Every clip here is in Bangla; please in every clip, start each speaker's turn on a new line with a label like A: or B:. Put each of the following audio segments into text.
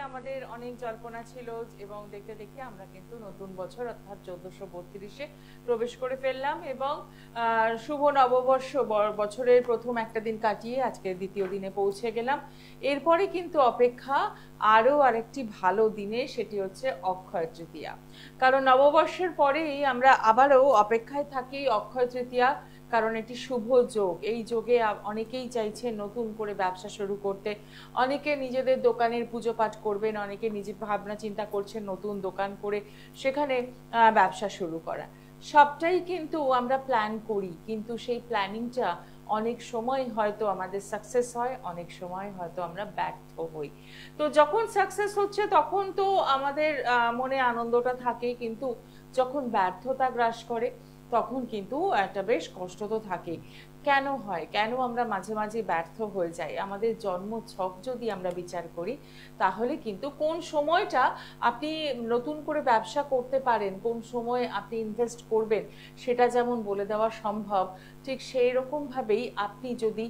A: আমাদের অনেক জল্পনা ছিল এবং দেখতে দেখতে আমরা কিন্তু নতুন বছর অর্থাৎ 1432-এ প্রবেশ করে ফেললাম এবং শুভ নববর্ষ বছরের প্রথম একটা দিন কাটিয়ে আজকে দ্বিতীয় দিনে পৌঁছে গেলাম। এরপরে কিন্তু অপেক্ষা আরো আরেকটি ভালো দিনে, সেটি হচ্ছে অক্ষয় তৃতীয়া। কারণ নববর্ষের পরেই আমরা আবারও অপেক্ষায় থাকি অক্ষয় তৃতীয়া, কারণ এটি শুভ যোগ। এই যোগে অনেকেই চাইছে নতুন করে ব্যবসা শুরু করতে, অনেকে নিজেদের দোকানের পুজো পাঠ করবেন, অনেকে নিজের ভাবনা চিন্তা করছেন নতুন দোকান করে সেখানে ব্যবসা শুরু করা। সবটাই কিন্তু আমরা প্ল্যান করি, কিন্তু সেই প্ল্যানিংটা অনেক সময় হয়তো আমাদের সাকসেস হয়, অনেক সময় হয়তো আমরা ব্যর্থ হই। তো যখন সাকসেস হচ্ছে তখন তো আমাদের মনে আনন্দটা থাকে, কিন্তু যখন ব্যর্থতা গ্রাস করে তখন কিন্তু একটা বেশ কষ্ট তো থাকে। কেন হয়, কেন আমরা মাঝে মাঝে ব্যর্থ হয়ে যাই? আমাদের জন্ম ছক যদি আমরা বিচার করি তাহলে কিন্তু কোন সময়টা আপনি নতুন করে ব্যবসা করতে পারেন, কোন সময় আপনি ইনভেস্ট করবেন সেটা যেমন বলে দেওয়া সম্ভব, ঠিক সেই রকম ভাবেই আপনি যদি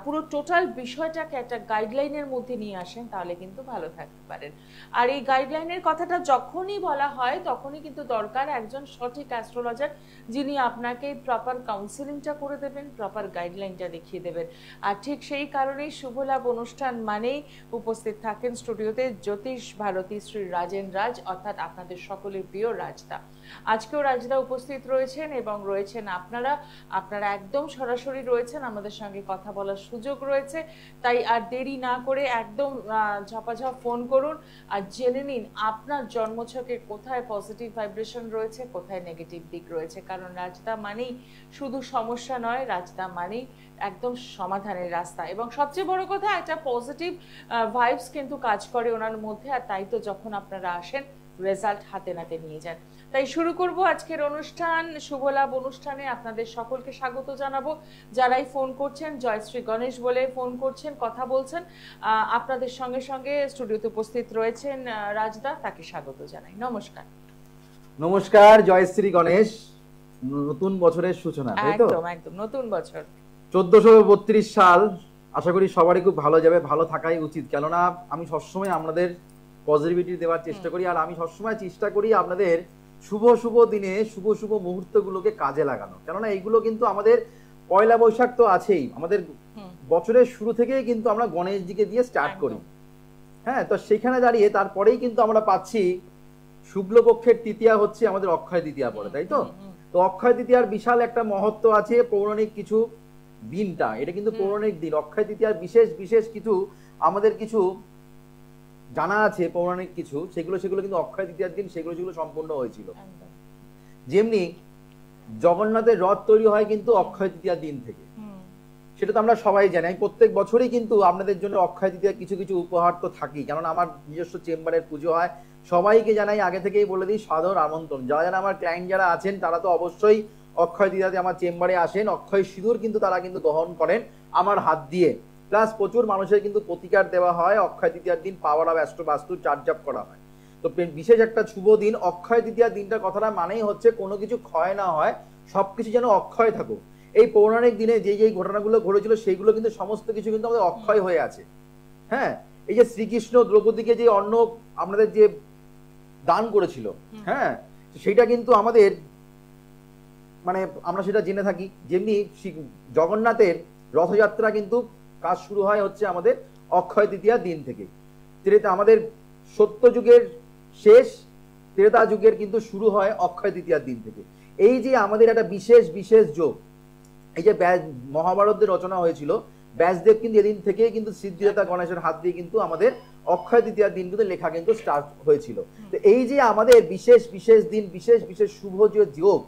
A: পুরো টোটাল বিষয়টাকে একটা গাইডলাইনের মধ্যে নিয়ে আসেন তাহলে কিন্তু ভালো থাকতে পারেন। আর এই গাইডলাইনের কথাটা যখনই বলা হয় তখনই কিন্তু দরকার একজন সঠিক অ্যাস্ট্রোলজার, যিনি আপনাকে প্রপার কাউন্সিলিংটা করে দেবেন, প্রপার গাইডলাইনটা দেখিয়ে দেবেন। আর ঠিক সেই কারণেই শুভলাভ অনুষ্ঠান মানেই উপস্থিত থাকেন স্টুডিওতে জ্যোতিষ ভারতী শ্রী রাজেন রাজ, অর্থাৎ আপনাদের সকলের প্রিয় রাজদা। আজকেও রাজদা উপস্থিত রয়েছেন এবং রয়েছেন আপনারা একদম সরাসরি রয়েছেন, আমাদের সঙ্গে কথা বলার সুযোগ রয়েছে। তাই আর দেরি না করে একদম ঝপাঝপ ফোন করুন আর জেনে নিন আপনার জন্মছকে কোথায় পজিটিভ ভাইব্রেশন রয়েছে, কোথায় নেগেটিভ দিক রয়েছে। কারণ রাজদা মানেই শুধু সমস্যা নয়, রাজদা মানেই একদম সমাধানের রাস্তা। এবং সবচেয়ে বড় কথা, একটা পজিটিভ ভাইবস কিন্তু কাজ করে ওনার মধ্যে, আর তাই তো যখন আপনারা আসেন রেজাল্ট হাতে নাতে নিয়ে যান। তাই শুরু করব আজকের অনুষ্ঠান, শুভলাভ অনুষ্ঠানে আপনাদের সকলকে স্বাগত জানাবো। যারাই ফোন করছেন জয়শ্রী গণেশ বলে ফোন করছেন, কথা বলছেন, আপনাদের সঙ্গে সঙ্গে স্টুডিওতে উপস্থিত রয়েছেন রাজদা, তাকে স্বাগত জানাই। নমস্কার।
B: নমস্কার, জয়শ্রী গণেশ। নতুন বছরের সূচনা, তাই তো?
A: একদম একদম নতুন বছর
B: 1432 সাল। আশা করি সবারই খুব ভালো যাবে, ভালো থাকাই উচিত। কেননা আমি সবসময় আপনাদের পজিটিভিটি দেওয়ার চেষ্টা করি, আর আমি সবসময় চেষ্টা করি আপনাদের শুভ শুভ দিনে শুভ শুভ মুহূর্তগুলোকে কাজে লাগানো। কেননা এইগুলো কিন্তু আমাদের পয়লা বৈশাখ তো আছেই, আমাদের বছরের শুরু থেকেই কিন্তু আমরা গণেশজিকে দিয়ে স্টার্ট করি। হ্যাঁ, তো সেখানে দাঁড়িয়ে তারপরেই কিন্তু আমরা পাচ্ছি শুক্লপক্ষের তৃতীয়া হচ্ছে আমাদের অক্ষয় তৃতীয়া পরে, তাই তো? তো অক্ষয় তৃতীয়ার বিশাল একটা মহত্ব আছে, পৌরাণিক কিছু দিনটা, এটা কিন্তু পৌরাণিক দিন। অক্ষয় তৃতীয়ার বিশেষ বিশেষ কিছু আমাদের কিছু জানা আছে, পৌরাণিক কিছু, সেগুলো কিন্তু অক্ষয় তৃতীয়ার দিন সেগুলো সম্পূর্ণ হয়েছিল। যেমনি জগন্নাথের রথ তৈরি হয় কিন্তু অক্ষয় তৃতীয়ার দিন থেকে, সেটা তো আমরা সবাই জানি। আমি প্রত্যেক বছরই কিন্তু আপনাদের জন্য অক্ষয় তৃতীয়া কিছু কিছু উপহার তো থাকি, কারণ আমার নিজস্ব চেম্বারের পুজো হয়। সবাইকে জানাই, আগে থেকেই বলে দিই, সাদর আমন্ত্রণ। যারা যারা আমার ক্লায়েন্ট যারা আছেন তারা তো অবশ্যই অক্ষয় তৃতীয়াতে আমার চেম্বারে আসেন। অক্ষয় সিঁদুর কিন্তু তারা কিন্তু গ্রহণ করেন আমার হাত দিয়ে, প্লাস প্রচুর মানুষের কিন্তু প্রতিকার দেওয়া হয়। অক্ষয় তৃতীয়ার দিন পাওয়ার অফ অ্যাস্ট্রো বাস্তু চার্জ আপ করা হয়। তো বিশেষ একটা শুভ দিন অক্ষয় তৃতীয়ার দিনটার কথাটা মানেই হচ্ছে কোনো কিছু ক্ষয় না হয়, সবকিছু যেন অক্ষয় থাকুক। এই পৌরাণিক দিনে যে যে ঘটনাগুলো ঘটেছিল সেইগুলো কিন্তু সমস্ত কিছু কিন্তু আমাদের অক্ষয় হয়ে আছে। হ্যাঁ, এই যে শ্রীকৃষ্ণ দ্রৌপদীকে যে অন্ন আপনাদের যে দান করেছিল, হ্যাঁ, সেটা কিন্তু আমাদের মানে আমরা সেটা জেনে থাকি। যেমনি জগন্নাথের রথযাত্রা কিন্তু কাজ শুরু হয় হচ্ছে আমাদের অক্ষয় তৃতীয়া দিন থেকে। আমাদের সত্য যুগের শেষ, ত্রেতা যুগের কিন্তু শুরু হয় অক্ষয় তৃতীয়ার দিন থেকে। এই যে আমাদের একটা বিশেষ বিশেষ যোগ, এই যে মহাভারতের রচনা হয়েছিল, ব্যাসদেব কিন্তু এদিন থেকে কিন্তু সিদ্ধিদাতা গণেশের হাত দিয়ে কিন্তু আমাদের অক্ষয় তৃতীয়ার দিন কিন্তু লেখা কিন্তু স্টার্ট হয়েছিল। তো এই যে আমাদের বিশেষ বিশেষ দিন, বিশেষ বিশেষ শুভ যে যোগ,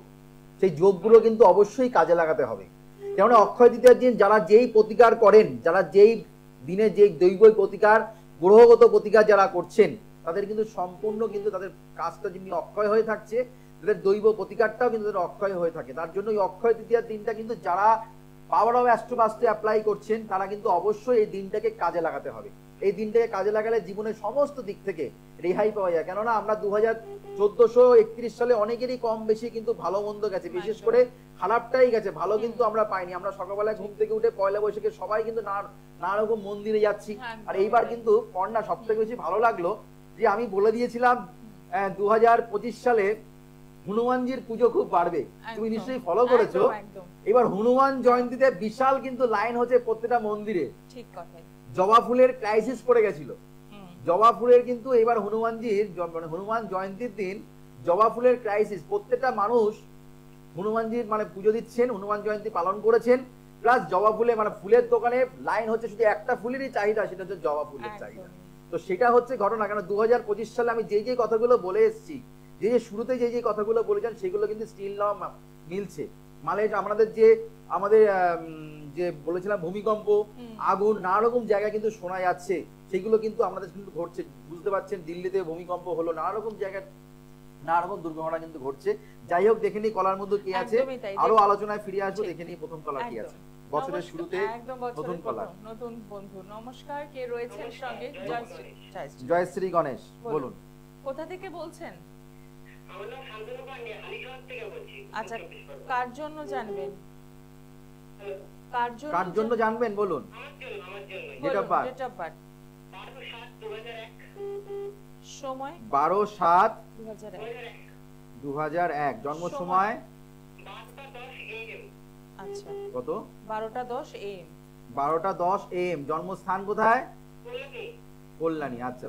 B: সেই যোগগুলো কিন্তু অবশ্যই কাজে লাগাতে হবে। কেননা অক্ষয় তৃতীয়ার দিন যারা যেই প্রতিকার করেন, যারা যেই দিনে যে দৈব প্রতিকার, গ্রহগত প্রতিকার যারা করছেন, তাদের কিন্তু সম্পূর্ণ কিন্তু তাদের কাজটা যেমনি অক্ষয় হয়ে থাকছে, তাদের দৈব প্রতিকারটাও কিন্তু তাদের অক্ষয় হয়ে থাকে। তার জন্য এই অক্ষয় তৃতীয়ার দিনটা কিন্তু যারা পাওয়ার অফ অ্যাস্ট্রো বাস্তু অ্যাপ্লাই করছেন তারা কিন্তু অবশ্যই এই দিনটাকে কাজে লাগাতে হবে। এই দিনটাকে কাজে লাগালে জীবনের সমস্ত দিক থেকে রেহাই পাওয়া যায়। কেননা আমরা 2014-31 সালে অনেকেরই কম বেশি কিন্তু ভালো মন্দ গেছে, বিশেষ করে খারাপটাই গেছে, ভালো কিন্তু আমরা পাইনি। আমরা সকালবেলায় ঘুম থেকে উঠে পয়লা বৈশাখে সবাই কিন্তু নানা রকম মন্দিরে যাচ্ছি। আর এইবার কিন্তু পর্ণা সব থেকে বেশি ভালো লাগলো যে আমি বলে দিয়েছিলাম 2025 সালে হনুমানজির পুজো খুব বাড়বে, তুমি নিশ্চয়ই ফলো করেছো। এবার হনুমান জয়ন্তীতে বিশাল কিন্তু লাইন হচ্ছে প্রত্যেকটা মন্দিরে। ঠিক কথা। জবা ফুলের ক্রাইসিস পড়ে গেছিল। জবা ফুলের কিন্তু এবার হনুমানজির হনুমান জয়ন্তীর দিন জবা ফুলের ক্রাইসিস, প্রত্যেকটা মানুষ হনুমানজির মানে পুজো দিচ্ছেন, হনুমান জয়ন্তী পালন করেছেন, প্লাস জবা ফুলে মানে ফুলের দোকানে লাইন হচ্ছে, শুধু একটা ফুলেরই চাহিদা, সেটা হচ্ছে জবা ফুলের চাহিদা। তো সেটা হচ্ছে ঘটনা। কেন 2025 সালে আমি যে কথাগুলো বলে এসেছি, যে শুরুতে যে কথাগুলো বলেছেন সেগুলো কিন্তু স্টিল নাও মিলছে। মানে আমাদের যে বলেছিলাম ভূমিকম্প, আগুন, নানা রকম জায়গায় কিন্তু শোনা যাচ্ছে, সেগুলো কিন্তু আমাদের কিন্তু ঘটছে। বুঝতে পারছেন, দিল্লিতে ভূমিকম্প হলো, নানা রকম জায়গায় নানা রকম দুর্ঘটনা কিন্তু ঘটছে। যাই হোক, দেখে নিই কলার মধ্যে কি আছে, আরো আলোচনায় ফিরে আসবো। দেখে নিই প্রথম কলার কি আছে বছরের শুরুতে। নতুন কলার,
A: নতুন বন্ধু। নমস্কার, কে রয়েছেন সঙ্গে?
B: জয়শ্রী গণেশ, বলুন
A: কোথা থেকে বলছেন? আচ্ছা, কার জন্য জানবেন? কার জন্য জানবেন বলুন।
B: ডেট অফ বার্থ
A: সময়
B: 12/7/2001, জন্ম সময়
A: আচ্ছা
B: কত?
A: 12:10 AM।
B: 12:10 AM। জন্মস্থান কোথায়? কল্যাণী। আচ্ছা,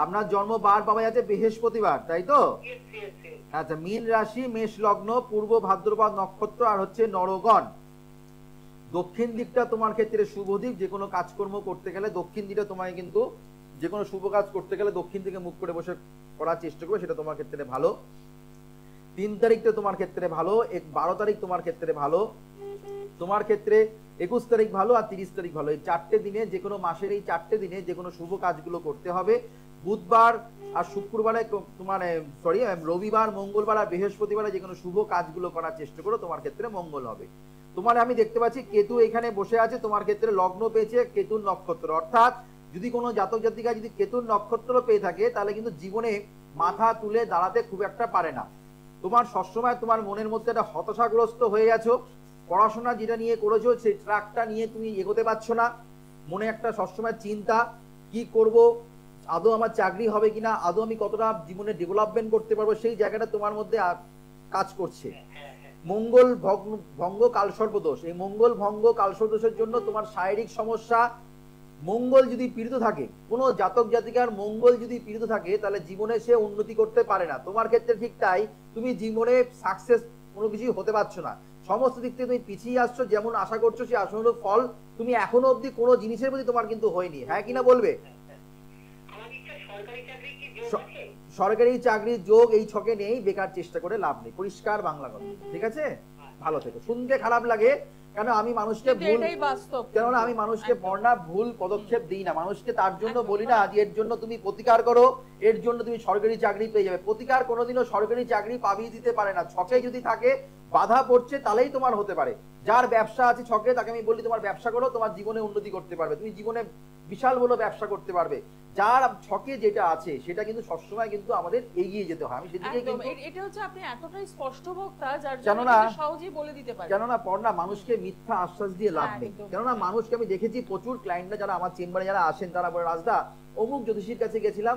B: আপনার জন্ম বার পাওয়া যাচ্ছে বৃহস্পতিবার, তাই তো? আচ্ছা, মীন রাশি, মেষ লগ্ন, পূর্ব ভাদ্রপদ নক্ষত্র, আর হচ্ছে নরগণ। দক্ষিণ দিকটা তোমার ক্ষেত্রে শুভ দিক। যে কোনো কাজকর্ম করতে গেলে দক্ষিণ দিকটা তোমায় কিন্তু, যে কোনো শুভ কাজ করতে গেলে দক্ষিণ দিকে মুখ করে বসে করার চেষ্টা করবে, সেটা তোমার ক্ষেত্রে ভালো। 3 তারিখটা তোমার ক্ষেত্রে ভালো, 12 তারিখ তোমার ক্ষেত্রে ভালো, তোমার ক্ষেত্রে 21 তারিখ ভালো, আর 30 তারিখ ভালো। এই 4টে দিনে, যে কোনো মাসের এই 4টে দিনে যে কোনো শুভ কাজগুলো করতে হবে। বুধবার আর শুক্রবারে তোমার রবিবার, মঙ্গলবার আর বৃহস্পতিবারে যে কোনো শুভ কাজগুলো করার চেষ্টা করো, তোমার ক্ষেত্রে মঙ্গল হবে। তোমার আমি দেখতে পাচ্ছি কেতু এখানে বসে আছে, তোমার ক্ষেত্রে লগ্ন পেয়েছে কেতুর নক্ষত্র। অর্থাৎ যদি কোনো জাতক জাতিকা যদি কেতুর নক্ষত্র পেয়ে থাকে, তাহলে কিন্তু জীবনে মাথা তুলে দাঁড়াতে খুব একটা পারে না। তোমার সবসময় তোমার মনের মধ্যে একটা হতাশাগ্রস্ত হয়ে গেছো, পড়াশোনা যেটা নিয়ে করেছো সেই ট্র্যাকটা নিয়ে তুমি এগোতে পারছো না, মনে একটা সবসময় চিন্তা, কি করব, আদৌ আমার চাকরি হবে কিনা, আদৌ আমি কতটা জীবনে ডেভেলপমেন্ট করতে পারবো, সেই জায়গাটা তোমার মধ্যে কাজ করছে। মঙ্গল ভঙ্গ কালসর্পদোষ, এই মঙ্গল ভঙ্গ কালসর্পদোষের জন্য তোমার শারীরিক সমস্যা, মঙ্গল যদি পীড়িত থাকে, কোনো জাতক জাতিকার মঙ্গল যদি পীড়িত থাকে, তাহলে জীবনে সে উন্নতি করতে পারে না। তোমার ক্ষেত্রে ঠিক তাই, তুমি জীবনে সাকসেস কোনো কিছু হতে পারছো না, সমস্ত দিক থেকে তুমি পিছিয়ে আসছো। যেমন আশা করছো সেই আশানুরূপ ফল তুমি এখনো অবধি কোনো জিনিসের প্রতি তোমার কিন্তু হয়নি। হ্যাঁ কিনা বলবে? সরকারি চাকরির যোগ এই ছকে নেই, বেকার চেষ্টা করে লাভ নেই। পরিষ্কার বাংলা কথা, ঠিক আছে? ভালো থেকো। শুনতে খারাপ লাগে, কেন আমি মানুষকে ভুল, কেননা আমি মানুষকে বর্ণা ভুল পদক্ষেপ দিই না, মানুষকে তার জন্য বলি না যে এর জন্য তুমি প্রতিকার করো, এর জন্য তুমি সরকারি চাকরি পেয়ে যাবে। প্রতিকার কোনোদিনও সরকারি চাকরি পাবিয়ে দিতে পারে না। ছকে যদি থাকে, বাধা পড়ছে, তাহলেই তোমার হতে পারে। যার ব্যবসা আছে ছকে, তাকে আমি বলি তোমার ব্যবসা করো, তোমার জীবনে উন্নতি করতে পারবে, তুমি জীবনে বিশাল বড় ব্যবসা করতে পারবে। যার ছকে যেটা আছে সেটা কিন্তু সবসময় কিন্তু আমাদের এগিয়ে যেতে হয়। আমি সেদিকে কিন্তু,
A: এটা হচ্ছে আপনি এতটাই স্পষ্ট বক্তা, যার জন্য সহজেই বলে দিতে পারেন।
B: কেননা পর্ণা, মানুষকে মিথ্যা আশ্বাস দিয়ে লাভ নেই। কেননা মানুষকে আমি দেখেছি, প্রচুর ক্লায়েন্টরা যারা আমার চেম্বারে যারা আসেন, তারা বলে রাজদা অমুক জ্যোতিষীর কাছে গেছিলাম,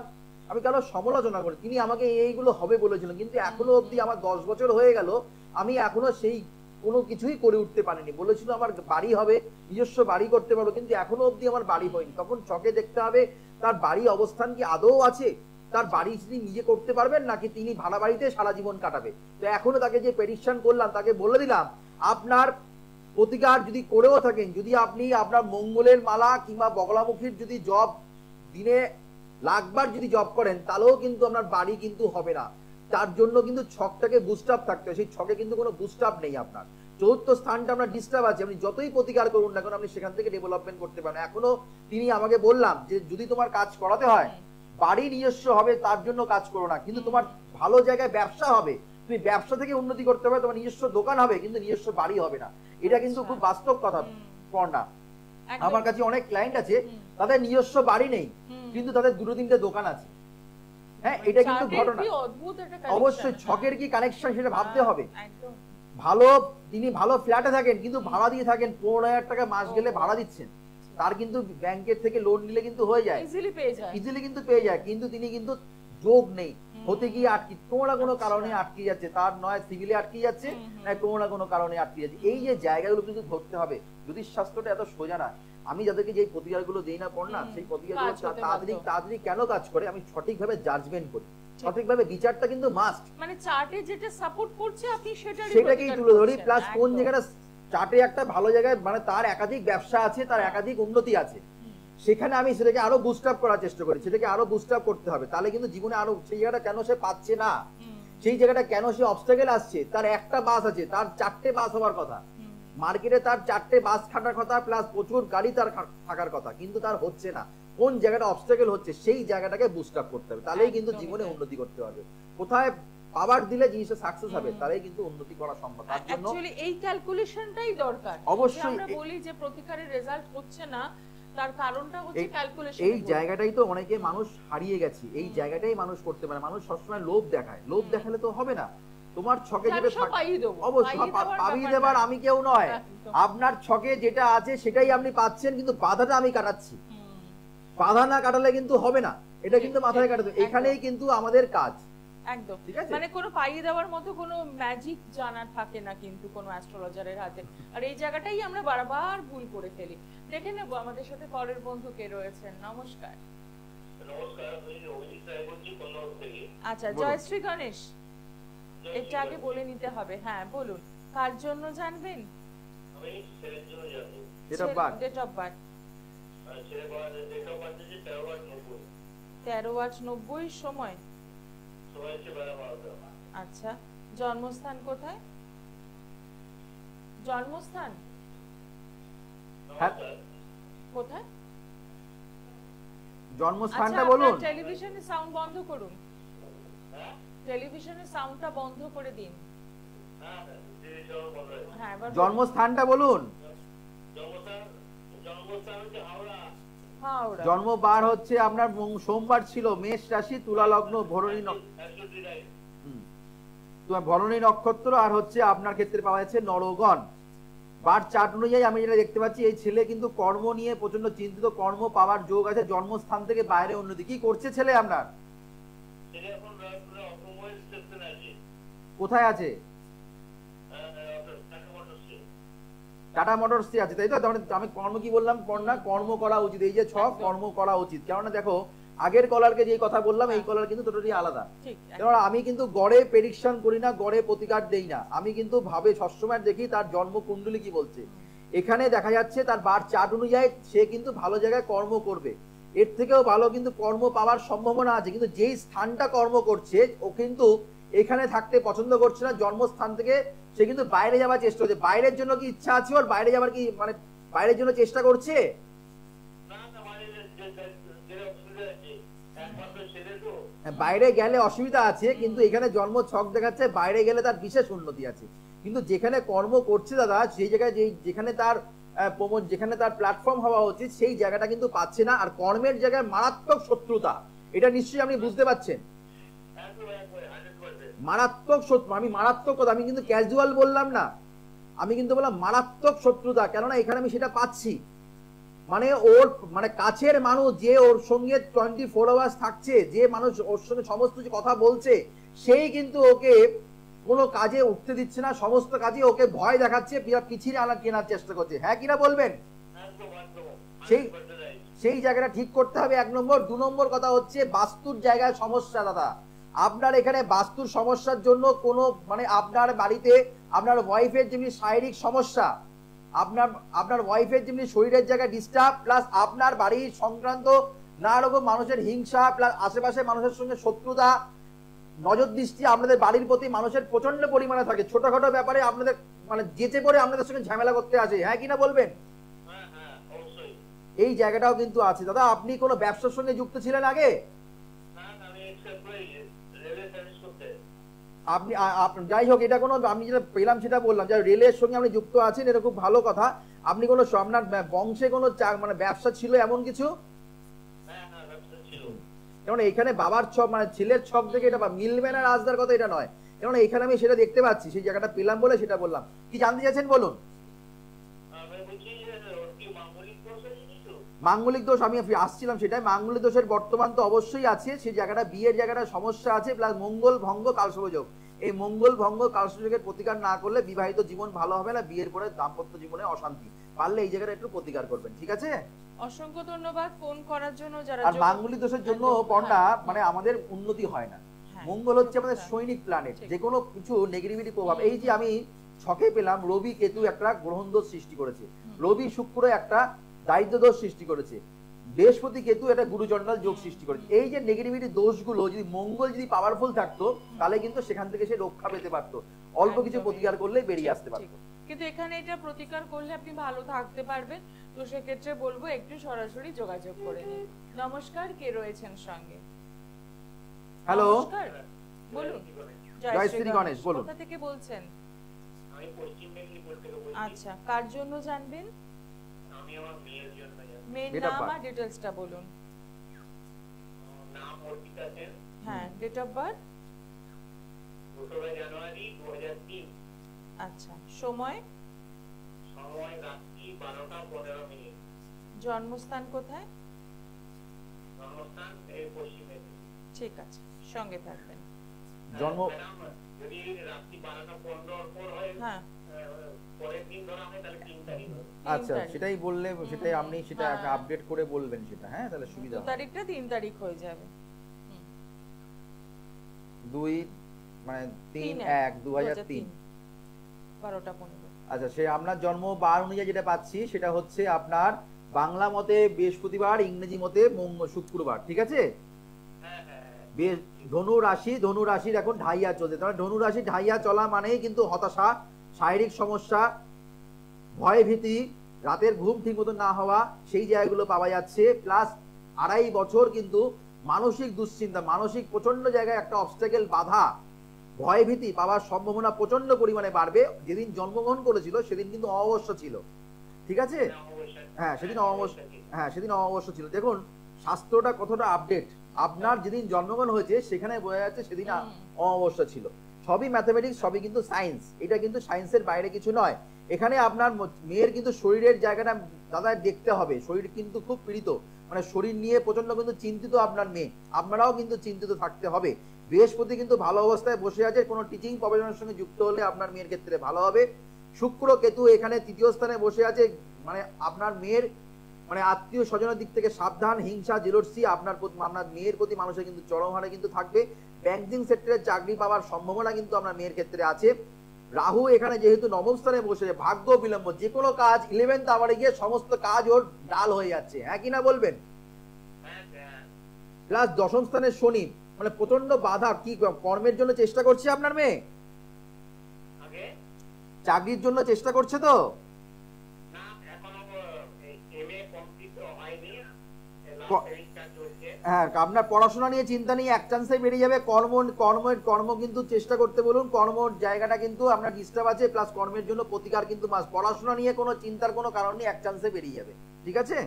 B: আমি কারো সমালোচনা করি, তিনি আমাকে এইগুলো হবে বলেছিলেন, কিন্তু এখনো অবধি আমার 10 বছর হয়ে গেল, আমি এখনো সেই কোনো কিছুই করে উঠতে পারিনি। বলেছিল আমার বাড়ি হবে, নিজস্ব বাড়ি করতে পারবো, কিন্তু এখনো অবধি আমার বাড়ি হয়নি। তখন চকে দেখতে হবে তার বাড়ি অবস্থান কি আদৌ আছে, তার বাড়ি তিনি নিজে করতে পারবেন নাকি তিনি ভাড়া বাড়িতে সারা জীবন কাটাবে। তো এখনো তাকে যে প্রেডিকশন করলাম, তাকে বলে দিলাম আপনার প্রতিকার যদি করেও থাকেন, যদি আপনি আপনার মঙ্গলের মালা কিংবা বগলামুখীর যদি জব দিনে লাখবার যদি জব করেন, তাহলেও কিন্তু আপনার বাড়ি কিন্তু হবে না। তার জন্য কিন্তু ছকটাকে বুস্ট আপ থাকতে হয়, সেই ছকে কিন্তু কোনো বুস্ট আপ নেই। আপনার চতুর্থ স্থানটা আপনার ডিস্টার্ব আছে, আপনি যতই প্রতিকার করুন না কেন, আপনি সেখান থেকে ডেভেলপমেন্ট করতে পারেন। এখনো তিনি আমাকে বললাম যে যদি তোমার কাজ করাতে হয়, বাড়ি নিজস্ব হবে তার জন্য কাজ করো না, কিন্তু তোমার ভালো জায়গায় ব্যবসা হবে, তুমি ব্যবসা থেকে উন্নতি করতে হবে, তোমার নিজস্ব দোকান হবে, কিন্তু নিজস্ব বাড়ি হবে না। এটা কিন্তু খুব বাস্তব কথা পর্ণা। আমার কাছে অনেক ক্লায়েন্ট আছে, তাদের নিজস্ব বাড়ি নেই, কিন্তু তাদের দুটো তিনটে দোকান আছে। হ্যাঁ, এটা কিন্তু ঘটনা। অবশ্যই ছকের কি কানেকশন সেটা ভাবতে হবে। ভালো, তিনি ভালো ফ্ল্যাটে থাকেন কিন্তু ভাড়া দিয়ে থাকেন, 15,000 টাকা মাস গেলে ভাড়া দিচ্ছেন, তার কিন্তু ব্যাংকের থেকে লোন নিলে কিন্তু হয়ে যায়, ইজিলি কিন্তু পেয়ে যায়, কিন্তু তিনি কিন্তু যোগ নেই, হতে গিয়ে আটকে কোনো না কোনো কারণে আটকে যাচ্ছে, তার নয় সিভিলে আটকে যাচ্ছে, না কোনো না কোনো কারণে আটকে যাচ্ছে। এই যে জায়গাগুলো কিন্তু ধরতে হবে। জ্যোতিষশাস্ত্রটা এত সোজা না। আমি যাদেরকে যে প্রতিকারগুলো দেই না পড়না, সেই প্রতিকারগুলো তাড়াতাড়ি কাজ করে, আমি সঠিকভাবে জাজমেন্ট করি, সঠিকভাবে বিচারটা কিন্তু মাস্ট।
A: মানে চার্টে যেটা সাপোর্ট করছে আপনি
B: সেটাকেই তুলে ধরি, প্লাস কোন জায়গাটা চার্টে একটা ভালো জায়গায় মানে তার একাধিক ব্যবসা আছে, তার একাধিক উন্নতি আছে, সেখানে আমি সেটাকে আরো বুস্ট আপ করার চেষ্টা করি, সেটাকে আরো বুস্ট আপ করতে হবে। তাহলে কিন্তু জীবনে আরো সেই জায়গাটা কেন সে পাচ্ছে না, সেই জায়গাটা কেন সে অবস্টাকেল আসছে, তার একটা বাস আছে, তার 4টে বাস হওয়ার কথা, মার্কেটে তার 4টে বাস থাকার কথা, প্লাস প্রচুর গাড়ি তার থাকার কথা, কিন্তু তার হচ্ছে না। কোন জায়গাটা অবস্টাকেল হচ্ছে সেই জায়গাটাকে বুস্ট আপ করতে হবে, তাহলেই কিন্তু জীবনে উন্নতি করতে হবে। কোথায় পাওয়ার দিলে জিনিসটা সাকসেস হবে, তাহলেই কিন্তু উন্নতি করা সম্ভব। তার জন্য
A: অ্যাকচুয়ালি এই ক্যালকুলেশনটাই দরকার।
B: অবশ্যই
A: আমরা বলি যে প্রতিকারের রেজাল্ট হচ্ছে না, তার কারণটা হচ্ছে ক্যালকুলেশন।
B: এই জায়গাটাই তো অনেকে মানুষ হারিয়ে গেছে, এই জায়গাটাই মানুষ করতে পারে। মানুষ সবসময় লোভ দেখায়, লোভ দেখালে তো হবে না। তোমার ছকে যেটা অবশ্যই পাবিয়ে দেবার আমি কেউ নয়, আপনার ছকে যেটা আছে সেটাই আপনি পাচ্ছেন, কিন্তু বাধাটা আমি কাটাচ্ছি। বাধা না কাটালে কিন্তু হবে না, এটা কিন্তু মাথায় কাটাতে। এখানেই কিন্তু আমাদের কাজ
A: একদম, মানে কোনো পাইয়ে দেওয়ার মতো কোনো ম্যাজিক জানা থাকে না কিন্তু কোনো অ্যাস্ট্রোলজারের হাতে। আর এই জায়গাটাই আমরা বারবার ভুল করে ফেলি। দেখে নেব আমাদের সাথে পরের বন্ধু কে রয়েছেন। নমস্কার। আচ্ছা, জয়শ্রী গণেশ, এটা আগে বলে নিতে হবে। হ্যাঁ বলুন, কার জন্য জানবেন? Date of birth 13/8/90। সময়? আচ্ছা, জন্মস্থান কোথায়? জন্মস্থান কোথায়?
B: জন্মস্থানটা বলুন।
A: টেলিভিশনের সাউন্ড বন্ধ করুন, টেলিভিশনের সাউন্ডটা বন্ধ করে দিন। হ্যাঁ,
B: জন্মস্থানটা বলুন। জন্মবার হচ্ছে আপনার সোমবার ছিল, মেষ রাশি, তুলা লগ্ন, ভরণী নক্ষত্র, আর হচ্ছে আপনার ক্ষেত্রে পাওয়া যাচ্ছে নরগণ। বার চার্ট অনুযায়ী আমি যেটা দেখতে পাচ্ছি, এই ছেলে কিন্তু কর্ম নিয়ে প্রচন্ড চিন্তিত, কর্ম পাওয়ার যোগ আছে, জন্মস্থান থেকে বাইরে উন্নতি। কি করছে ছেলে আপনার? কোথায় আছে? টাটা মোটরসে আছে, তাই তো? আমি কর্ম কি বললাম? কর্ম করা উচিত, এই যে ছক, কর্ম করা উচিত। কেননা দেখো, আগের কলারকে যে কথা বললাম, এই কলার কিন্তু টোটালি আলাদা। কেননা আমি কিন্তু গড়ে প্রেডিকশন করি না, গড়ে প্রতিকার দেই না, আমি কিন্তু ভাবে সবসময় দেখি তার জন্ম কুণ্ডলী কি বলছে। এখানে দেখা যাচ্ছে তার বার চার্ট অনুযায়ী সে কিন্তু ভালো জায়গায় কর্ম করবে, এর থেকেও ভালো কিন্তু কর্ম পাওয়ার সম্ভাবনা আছে, কিন্তু যেই স্থানটা কর্ম করছে ও কিন্তু এখানে থাকতে পছন্দ করছে না, জন্মস্থান থেকে সে কিন্তু বাইরে যাওয়ার চেষ্টা করছে। বাইরের জন্য কি ইচ্ছা আছে ওর? বাইরে যাওয়ার কি মানে বাইরের জন্য চেষ্টা করছে? বাইরে গেলে অসুবিধা আছে, কিন্তু এখানে জন্ম ছক দেখাচ্ছে বাইরে গেলে তার বিশেষ উন্নতি আছে। কিন্তু যেখানে কর্ম করছে দাদা, সেই জায়গায় যেখানে তার প্ল্যাটফর্ম হওয়া উচিত, সেই জায়গাটা কিন্তু পাচ্ছে না। আর কর্মের জায়গায় মারাত্মক শত্রুতা, এটা নিশ্চয়ই আপনি বুঝতে পারছেন। মারাত্মক শত্রু, আমি মারাত্মক কথা, আমি কিন্তু ক্যাজুয়াল বললাম না, আমি কিন্তু বললাম মারাত্মক শত্রুতা। কেননা এখানে আমি সেটা পাচ্ছি, মানে ওর মানে কাছের মানুষ যে ওর সঙ্গে 24 আওয়ার্স থাকছে, যে মানুষ ওর সঙ্গে সমস্ত যে কথা বলছে, সেই কিন্তু ওকে কোনো কাজে উঠতে দিচ্ছে না, সমস্ত কাজে ওকে ভয় দেখাচ্ছে, পিছিয়ে কেনার চেষ্টা করছে। হ্যাঁ কিনা বলবেন? সেই জায়গাটা ঠিক করতে হবে, 1 নম্বর। 2 নম্বর কথা হচ্ছে বাস্তুর জায়গায় সমস্যা দাদা। আপনার এখানে বাস্তুর সমস্যার জন্য কোনো মানে আপনার বাড়িতে আপনার ওয়াইফের যেমনি শারীরিক সমস্যা, আপনার ওয়াইফের যেমনি শরীরের জায়গায় ডিস্টার্ব, প্লাস আপনার বাড়ির সংক্রান্ত নানা রকম মানুষের হিংসা, প্লাস আশেপাশে মানুষের সঙ্গে শত্রুতা, নজর দৃষ্টি আপনাদের বাড়ির প্রতি মানুষের প্রচন্ড পরিমাণে থাকে। ছোটখাটো ব্যাপারে আপনাদের মানে যেচে পড়ে আপনাদের সঙ্গে ঝামেলা করতে আসে। হ্যাঁ কিনা বলবেন? এই জায়গাটাও কিন্তু আছে দাদা। আপনি কোনো ব্যবসার সঙ্গে যুক্ত ছিলেন আগে? আপনি যাই হোক, এটা কোনো আমি যেটা পেলাম সেটা বললাম, যে রেলের সঙ্গে আপনি যুক্ত আছেন, এটা খুব ভালো কথা। আপনি কোনো আপনার বংশে কোনো মানে ব্যবসা ছিল এমন কিছু? কারণ এখানে বাবার ছক মানে ছেলের ছক থেকে এটা মিলবে না রাজদার কথা এটা নয়, কারণ এখানে আমি সেটা দেখতে পাচ্ছি, সেই জায়গাটা পেলাম বলে সেটা বললাম। কি জানতে চাচ্ছেন বলুন? মাঙ্গলিক দোষ আমি আসছিলাম সেটাই, মাঙ্গলিক দোষের বর্তমান তো অবশ্যই আছে, সেই জায়গাটা বিয়ের জায়গাটা সমস্যা আছে, প্লাস মঙ্গল ভঙ্গ কালসর্পযোগ। এই মঙ্গল ভঙ্গ কালসর্পযোগের প্রতিকার না করলে বিবাহিত জীবন ভালো হবে না, বিয়ের পরে দাম্পত্য জীবনে অশান্তি, পারলে এই জায়গাটা একটু প্রতিকার করবেন, ঠিক আছে?
A: অসংখ্য ধন্যবাদ ফোন করার জন্য। যারা
B: আর মাঙ্গলিক দোষের জন্য পর্ণা মানে আমাদের উন্নতি হয় না। মঙ্গল হচ্ছে আমাদের সৈনিক প্ল্যানেট, যে কোনো কিছু নেগেটিভিটি প্রভাব, এই যে আমি ছকে পেলাম রবি কেতু একটা গ্রহণ দোষ সৃষ্টি করেছে, রবি শুক্র একটা দারিদ্র দোষ সৃষ্টি করেছে, বৃহস্পতি কেতু একটা গুরুচণ্ডাল যোগ সৃষ্টি করেছে। এই যে নেগেটিভিটি দোষগুলো যদি মঙ্গল যদি পাওয়ারফুল থাকতো তাহলে কিন্তু সেখান থেকে সে রক্ষা পেতে পারতো, অল্প কিছু প্রতিকার করলে বেরিয়ে আসতে পারতো।
A: কিন্তু এখানে এটা প্রতিকার করলে আপনি ভালো থাকতে পারবেন, তো সেক্ষেত্রে বলবো একটু সরাসরি যোগাযোগ করে নিন। নমস্কার, কে রয়েছেন সঙ্গে?
B: হ্যালো,
A: বলুন।
B: জয় শ্রী গণেশ, বলুন।
A: কোথা থেকে বলছেন?
C: আমি পশ্চিম মেদিনীপুর থেকে বলছি।
A: আচ্ছা, কার জন্য জানবেন?
C: আমি আমার মেয়ের জন্য জানবো।
A: মেয়ের নাম আর ডিটেইলসটা বলুন।
C: নাম অর্পিতা সেন।
A: হ্যাঁ, ডেট অফ বার্থ
C: 2 জানুয়ারি 2003।
A: আচ্ছা, সময়?
C: সময় রাত্রি 12টা 15 মিনিট।
A: জন্মস্থান কোথায়?
C: জন্মস্থান এই পশ্চিম মেদিনীপুর।
A: ঠিক আছে, সঙ্গে থাকবেন।
B: জন্ম
C: যদি রাত্রি 12টা 15 পর হয়, হ্যাঁ, পরের দিন ধরা হয় তাহলে 3 তারিখ হবে।
B: আচ্ছা, সেটাই বললে সেটাই আপনি সেটা আপডেট করে বলবেন সেটা, হ্যাঁ, তাহলে সুবিধা হবে।
A: তারিখটা 3 তারিখ হয়ে যাবে।
B: 2 মানে 3/1/2003
A: 12টা 15।
B: আচ্ছা, সে আপনার জন্ম বার অনুযায়ী যেটা পাচ্ছি সেটা হচ্ছে আপনার বাংলা মতে বৃহস্পতিবার, ইংরেজি মতে শুক্রবার, ঠিক আছে? ধনু রাশির এখন ঢাইয়া চলছে, তাহলে ধনু রাশি ঢাইয়া চলা মানেই কিন্তু হতাশা, শারীরিক সমস্যা, ভয় ভীতি, রাতের ঘুম ঠিক মতো না হওয়া, সেই জায়গাগুলো পাওয়া যাচ্ছে। প্লাস 2.5 বছর কিন্তু মানসিক দুশ্চিন্তা, মানসিক প্রচন্ড জায়গায় একটা অবস্ট্যাকেল, বাধা, ভয় ভীতি পাওয়ার সম্ভাবনা প্রচন্ড পরিমাণে বাড়বে। যেদিন জন্মগ্রহণ করেছিল সেদিন কিন্তু অমাবস্যা ছিল, ঠিক আছে? হ্যাঁ, সেদিন অমাবস্যা ছিল। দেখুন শাস্ত্রটা কতটা আপডেট, আপনার যেদিন জন্মগ্রহণ হয়েছে সেখানে বোঝা যাচ্ছে সেদিন অমাবস্যা ছিল। সবই ম্যাথমেটিক্স, সবই কিন্তু সায়েন্স, এটা কিন্তু সায়েন্সের বাইরে কিছু নয়। এখানে আপনার মেয়ের কিন্তু শরীরের জায়গাটা দাদা দেখতে হবে, শরীর কিন্তু খুব পীড়িত, মানে শরীর নিয়ে প্রচন্ড কিন্তু চিন্তিত আপনার মেয়ে, আপনারাও কিন্তু চিন্তিত থাকতে হবে। বৃহস্পতি কিন্তু ভালো অবস্থায় বসে আছে, কোনো টিচিং প্রফেশনের সঙ্গে যুক্ত হলে আপনার মেয়ের ক্ষেত্রে ভালো হবে। শুক্র কেতু এখানে তৃতীয় স্থানে বসে আছে, মানে আপনার মেয়ের মানে আত্মীয় স্বজনের দিক থেকে সাবধান, হিংসা জেলসি আপনার মেয়ের প্রতি মানুষের কিন্তু চরম হারে কিন্তু থাকবে। ব্যাংকিং সেক্টরে চাকরি পাওয়ার সম্ভাবনা কিন্তু আপনার মেয়ের ক্ষেত্রে আছে। রাহু এখানে যেহেতু নবম স্থানে বসে, ভাগ্য বিলম্ব, যে কোনো কাজ 11th আওয়ারে গিয়ে সমস্ত কাজ ওর ডাল হয়ে যাচ্ছে, হ্যাঁ কিনা বলবেন? প্লাস দশম স্থানে শনি, মানে প্রচন্ড বাধা। কি কর্মের জন্য চেষ্টা করছে আপনার মেয়ে? চাকরির জন্য চেষ্টা করছে তো? হ্যাঁ, আপনার পড়াশোনা নিয়ে চিন্তা নিয়ে এক চান্সে বেরিয়ে যাবে। কর্ম কিন্তু চেষ্টা করতে বলুন, কর্মের জায়গাটা কিন্তু আপনার ডিস্টার্ব আছে, প্লাস কর্মের জন্য প্রতিকার কিন্তু পড়াশোনা নিয়ে কোনো চিন্তার কোনো কারণ নেই, এক চান্সে বেরিয়ে যাবে, ঠিক আছে?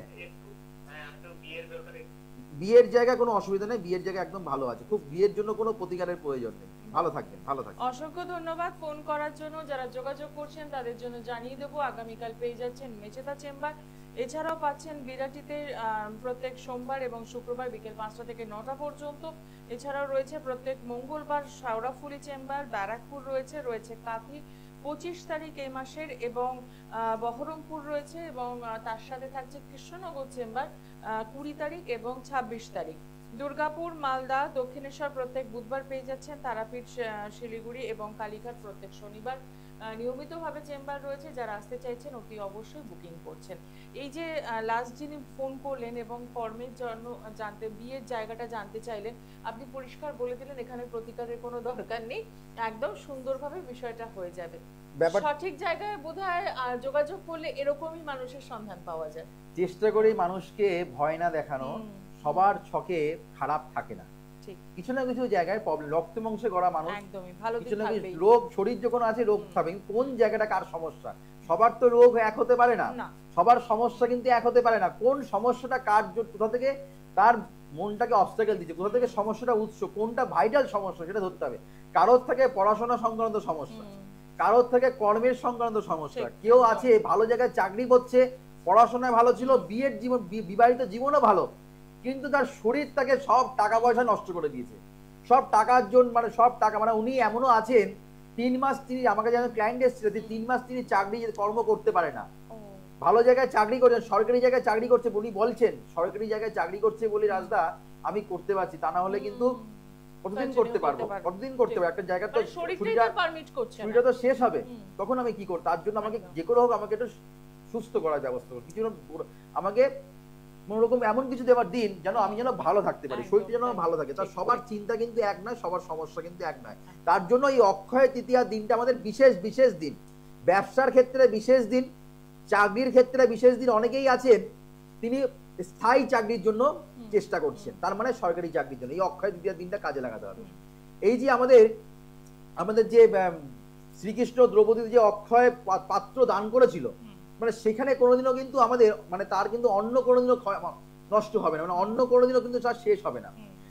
B: বিয়ের জায়গা কোনো অসুবিধা নেই, বিয়ের জায়গা একদম ভালো আছে, খুব বিয়ের জন্য কোনো প্রতিকারের প্রয়োজন নেই। ভালো থাকবেন, ভালো থাকবেন।
A: অসংখ্য ধন্যবাদ ফোন করার জন্য। যারা যোগাযোগ করছেন তাদের জন্য জানিয়ে দেবো আগামীকাল পেয়ে যাচ্ছেন মেচেদা চেম্বার, এছাড়াও পাচ্ছেন বিরাটিতে প্রত্যেক সোমবার এবং শুক্রবার বিকেল 5টা থেকে 9টা পর্যন্ত। এছাড়াও রয়েছে প্রত্যেক মঙ্গলবার শাওরাফুলি চেম্বার, ব্যারাকপুর রয়েছে কাথি 25 তারিখ এই মাসের, এবং বহরমপুর রয়েছে, এবং তার সাথে থাকছে কৃষ্ণনগর চেম্বার 20 তারিখ এবং 26 তারিখ। দুর্গাপুর, মালদা, দক্ষিণেশ্বর প্রত্যেক বুধবার পেয়ে যাচ্ছেন, তারাপীঠ, শিলিগুড়ি এবং কালীঘাট প্রত্যেক শনিবার নিয়মিতভাবে চেম্বার রয়েছে। যারা আসতে চাইছেন অতি অবশ্যই বুকিং করছেন। এই যে লাস্ট যিনি ফোন করলেন এবং কর্মের জন্য জানতে, বিয়ের জায়গাটা জানতে চাইলেন, আপনি পরিষ্কার বলে দিলেন এখানে প্রতিকারের কোনো দরকার নেই, একদম সুন্দরভাবে বিষয়টা হয়ে যাবে। সঠিক জায়গায় বোধহয় যোগাযোগ করলে এরকমই মানুষের সন্ধান পাওয়া যায়।
B: চেষ্টা করি মানুষকে ভয় না দেখানো, সবার ছকে খারাপ থাকে না, কিছু না কিছু জায়গায় প্রবলেম, রক্ত মাংসে গড়া মানুষ,
A: একদমই ভালো দিক
B: কিছু না কিছু
A: থাকবেই।
B: রোগ, শরীর যখন আছে রোগ থাকবে, কোন জায়গাটা কার সমস্যা, সবার তো রোগ এক হতে পারে না, সবার সমস্যা কিন্তু এক হতে পারে না। কোন সমস্যাটা কার কোথা থেকে তার মনটাকে অবস্টাকেল দিচ্ছে, কোথা থেকে সমস্যাটা উৎস, কোনটা ভাইটাল সমস্যা সেটা ধরতে হবে। কারোর থেকে পড়াশোনা সংক্রান্ত সমস্যা, কারোর থেকে কর্মের সংক্রান্ত সমস্যা, কেউ আছে ভালো জায়গায় চাকরি করছে, পড়াশোনায় ভালো ছিল, বিয়ের জীবন বিবাহিত জীবনও ভালো, কিন্তু তার শরীর তাকে সব টাকা পয়সা নষ্ট করে দিয়েছে, সব টাকার জন্য, মানে সব টাকা, মানে উনি এমনও আছেন 3 মাস তিনি, আমাকে যেন ক্লায়েন্ট এসেছিল 3 মাস তিনি চাকরি কর্ম করতে পারে না, ভালো জায়গায় চাকরি করছেন, সরকারি জায়গায় চাকরি করছে, উনি বলছেন সরকারি জায়গায় চাকরি করছে বলে রাজদা আমি করতে পারছি, তা না হলে কিন্তু কতদিন করতে পারবো, কতদিন করতে পারবো, একটা জায়গা তো শরীরটা তো শেষ হবে, তখন আমি কি করব? তার জন্য আমাকে যে করে হোক আমাকে একটু সুস্থ করার ব্যবস্থা করুন, কিছু আমাকে কোনোরকম এমন কিছু দেওয়ার দিন যেন আমি যেন ভালো থাকতে পারি, শরীরটা যেন ভালো থাকে। তার সবার চিন্তা কিন্তু এক নয়, সবার সমস্যা কিন্তু এক নয়। তার জন্য এই অক্ষয় তৃতীয়া দিনটা আমাদের বিশেষ বিশেষ দিন, ব্যবসার ক্ষেত্রে বিশেষ দিন, চাকরির ক্ষেত্রে বিশেষ দিন। অনেকেই আছেন তিনি স্থায়ী চাকরির জন্য চেষ্টা করছেন, তার মানে সরকারি চাকরির জন্য এই অক্ষয় তৃতীয়া দিনটা কাজে লাগাতে হবে। এই যে আমাদের যে শ্রীকৃষ্ণ দ্রৌপদী যে অক্ষয় পাত্র দান করেছিল, মানে সেখানে কোনোদিনও কিন্তু আমাদের মানে তার কিন্তু অন্ন কোনোদিনও নষ্ট হবে না, মানে অন্ন কোনোদিনও কিন্তু তার শেষ হবে না।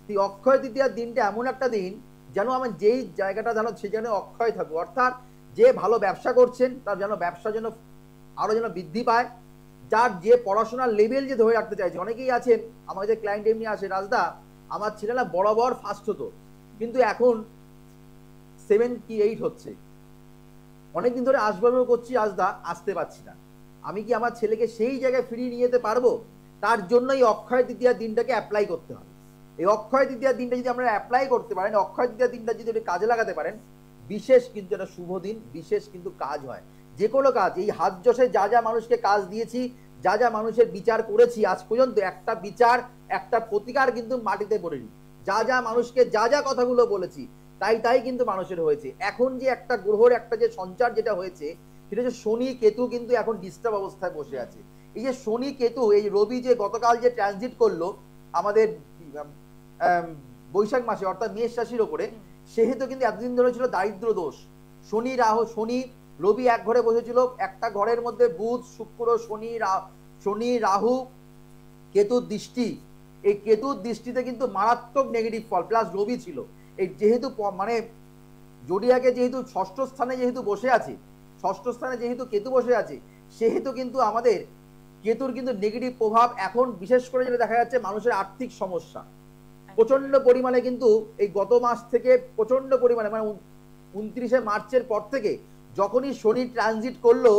B: এই অক্ষয় তৃতীয়ার দিনটা এমন একটা দিন যেন আমার যেই জায়গাটা যেন সে যেন অক্ষয় থাকুক, অর্থাৎ যে ভালো ব্যবসা করছেন তার যেন ব্যবসা যেন আরো যেন বৃদ্ধি পায়, যার যে পড়াশোনার লেভেল যে ধরে রাখতে চাইছে। অনেকেই আছেন আমার যে ক্লায়েন্ট এমনি আসে, রাজদা আমার ছেলেরা বরাবর ফার্স্ট হতো কিন্তু এখন 7 কি 8 হচ্ছে, অনেকদিন ধরে আসবাবও করছি রাজদা, আসতে পারছি না, আমি কি আমার ছেলেকে সেই জায়গায় ফিরিয়ে নিয়ে যেতে পারবো? তার জন্য এই অক্ষয় তৃতীয়া দিনটাকে অ্যাপ্লাই করতে হবে। এই অক্ষয় তৃতীয়া দিনটা যদি আমরা অ্যাপ্লাই করতে পারেন, অক্ষয় তৃতীয়া দিনটা যদি কাজে লাগাতে পারেন, বিশেষ কিন্তু একটা শুভ দিন, বিশেষ কিন্তু কাজ হয়। যে কোনো কাজ, এই হাত যশে যা যা মানুষকে কাজ দিয়েছি, যা যা মানুষের বিচার করেছি আজ পর্যন্ত, একটা বিচার একটা প্রতিকার কিন্তু মাটিতে পড়েনি। যা যা মানুষকে যা যা কথাগুলো বলেছি তাই কিন্তু মানুষের হয়েছে। এখন যে একটা গ্রহর একটা যে সঞ্চার যেটা হয়েছে, সেটা হচ্ছে শনি কেতু কিন্তু এখন ডিস্টার্ব অবস্থায় বসে আছে। এই যে শনি কেতু, এই রবি যে গতকাল যে ট্রানজিট করলো আমাদের বৈশাখ মাসে, অর্থাৎ মেষ রাশির ওপরে, সেহেতু কিন্তু এতদিন ধরে ছিল দারিদ্র দোষ। শনি রবি এক ঘরে বসেছিল, একটা ঘরের মধ্যে বুধ শুক্র শনি রাহু কেতুর দৃষ্টি, এই কেতুর দৃষ্টিতে কিন্তু মারাত্মক নেগেটিভ ফল, প্লাস রবি ছিল। এই যেহেতু মানে জোডিয়াকে যেহেতু ষষ্ঠ স্থানে যেহেতু বসে আছে, ষষ্ঠ স্থানে যেহেতু কেতু বসে আছে, সেহেতু কিন্তু আমাদের কেতুর কিন্তু নেগেটিভ প্রভাব এখন বিশেষ করে যেটা দেখা যাচ্ছে মানুষের আর্থিক সমস্যা প্রচন্ড পরিমাণে কিন্তু এই গত মাস থেকে প্রচন্ড পরিমাণে, মানে 29শে মার্চের পর থেকে যখনই শনি ট্রানজিট করলো,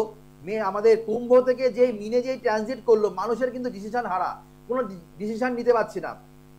B: আমাদের কুম্ভ থেকে যে মিনে যেই ট্রানজিট করলো, মানুষের কিন্তু ডিসিশন হারা, কোনো ডিসিশন নিতে পারছে না,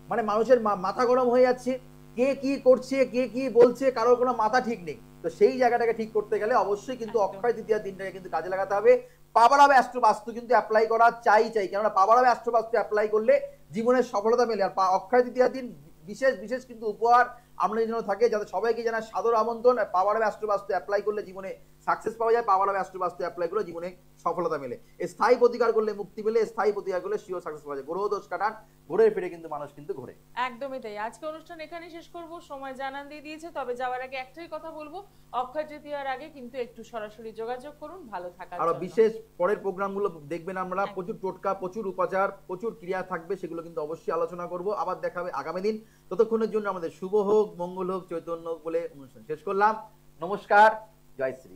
B: মানে মানুষের মাথা গরম হয়ে যাচ্ছে, কে কি করছে কে কি বলছে কারোর কোনো মাথা ঠিক নেই। তো সেই জায়গাটাকে ঠিক করতে গেলে অবশ্যই কিন্তু অক্ষয় তৃতীয়া দিনটাকে কিন্তু কাজে লাগাতে হবে। পাওয়ার অফ অ্যাস্ট্রো বাস্তু কিন্তু অ্যাপ্লাই করা চাই, কেননা পাওয়ার অফ অ্যাস্ট্রো বাস্তু অ্যাপ্লাই করলে জীবনের সফলতা মেলে। আর অক্ষয় তৃতীয়া দিন বিশেষ বিশেষ কিন্তু উপহার আমাদের জন্য থাকে, যাতে সবাইকে জানা সাদর আমন্ত্রণ। পাওয়ার অফ অ্যাস্ট্রো বাস্তু অ্যাপ্লাই করলে জীবনে সাকসেস পাওয়া যায়, পাওয়ার অফ অ্যাস্ট্রো বাস্তু অ্যাপ্লাই করলে জীবনে সফলতা মেলে, স্থায়ী প্রতিকার করলে মুক্তি মেলে, স্থায়ী প্রতিকার করলে শিওর সাকসেস পাওয়া যায়। গ্রহ দোষ কাটান, ঘুরে ফিরে কিন্তু মানুষ কিন্তু ঘুরে।
A: একদমই তাই। আজকে অনুষ্ঠান এখানেই শেষ করব, সময় জানান দিয়ে দিয়েছে, তবে যাওয়ার আগে একটাই কথা বলবো, অক্ষয় তৃতীয়ার আগে কিন্তু একটু সরাসরি যোগাযোগ করুন ভালো থাকার জন্য।
B: আর বিশেষ পরের প্রোগ্রামগুলো দেখবেন, আমরা প্রচুর টোটকা, প্রচুর উপাচার, প্রচুর ক্রিয়া থাকবে, সেগুলো কিন্তু অবশ্যই আলোচনা করব। আবার দেখা হবে আগামী দিন, ততক্ষণের জন্য আমাদের শুভ হোক, মঙ্গল হোক, চৈতন্য হোক বলে অনুষ্ঠান শেষ করলাম। নমস্কার, জয় শ্রী।